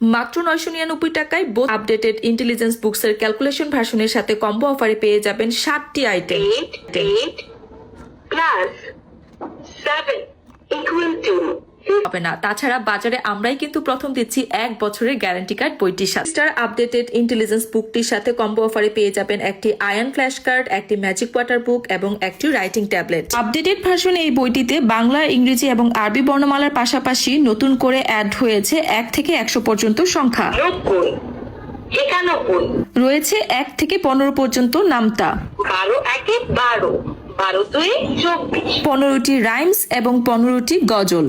মাত্র 999 টাকায় both updated intelligence বুকসের calculation ভার্সনের সাথে কম্বো অফারে পেয়ে যাবেন 7টি আইটেম। 8 plus 7 equal to হবে না। তাছাড়া বাজারে আমরাই কিন্তু প্রথম দিচ্ছি 1 বছরের গ্যারান্টি কার্ড বইটির সাথে। স্টার আপডেটেড ইন্টেলিজেন্স বুকটির সাথে কম্বো অফারে পেয়ে যাবেন একটি আয়ন ফ্ল্যাশ কার্ড, একটি ম্যাজিক ওয়াটার বুক এবং একটি রাইটিং ট্যাবলেট। আপডেটেড ভার্সনে এই বইটিতে বাংলা, ইংরেজি এবং আরবি বর্ণমালার পাশাপাশি নতুন করে অ্যাড হয়েছে 1 থেকে 100 পর্যন্ত সংখ্যা। 90 91 রয়েছে 1 থেকে 15 পর্যন্ত নামতা, 12 1 12 12 2 24 15টি রাইমস এবং 15টি গজল।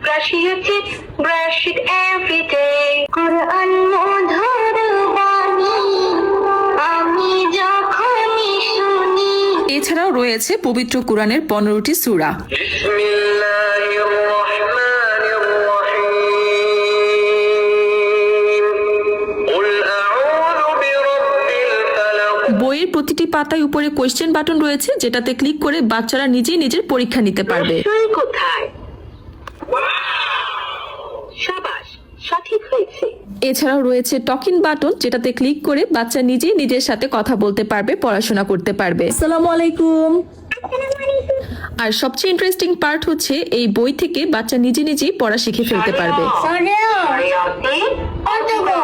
brush your teeth, brush it every day. কোরআন মধুর বাণী আমি যখনই শুনি। এছাড়াও রয়েছে পবিত্র কোরআনের 15টি সূরা। বিসমিল্লাহির রহমানির রহিম কুল আউযু বিরাব্বিল ফালাক। বইয়ের প্রতিটি পাতায় উপরে কোয়েশ্চেন বাটন রয়েছে, যেটাতে ক্লিক করে বাচ্চারা নিজেই নিজের পরীক্ষা নিতে পারবে। রসুল কোথায়? শাবাশ, সঠিক হয়েছে। এছাড়াও রয়েছে টকিং বাটন, যেটাতে ক্লিক করে বাচ্চা নিজেই নিজের সাথে কথা বলতে পারবে, পড়াশোনা করতে পারবে। আসসালামু আলাইকুম। আর সবচেয়ে ইন্টারেস্টিং পার্ট হচ্ছে এই বই থেকে বাচ্চা নিজে নিজেই পড়া শিখে ফেলতে পারবে।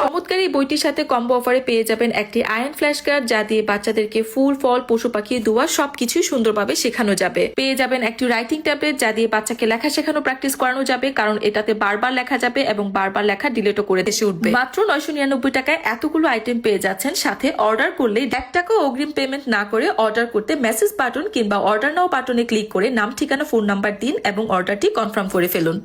চমৎকার এই বইটির সাথে কম্বো অফারে পেয়ে যাবেন একটি আয়ন ফ্ল্যাশ কার্ড, যা দিয়ে বাচ্চাদেরকে ফুল, ফল, পশু পাখি, দোয়া সবকিছুই সুন্দরভাবে শেখানো যাবে। পেয়ে যাবেন একটি রাইটিং ট্যাবলেট, যা দিয়ে বাচ্চাকে লেখা শেখানো প্র্যাকটিস করানো যাবে, কারণ এটাতে বারবার লেখা যাবে এবং বারবার লেখা ডিলেটও করে দেশে উঠবে। মাত্র 999 টাকায় এতগুলো আইটেম পেয়ে যাচ্ছেন। সাথে অর্ডার করলে 1 টাকা অগ্রিম পেমেন্ট না করে অর্ডার করতে মেসেজ বাটন কিংবা অর্ডার নাও বাটনে ক্লিক করে নাম, ঠিকানা, ফোন নাম্বার দিন এবং অর্ডারটি কনফার্ম করে ফেলুন।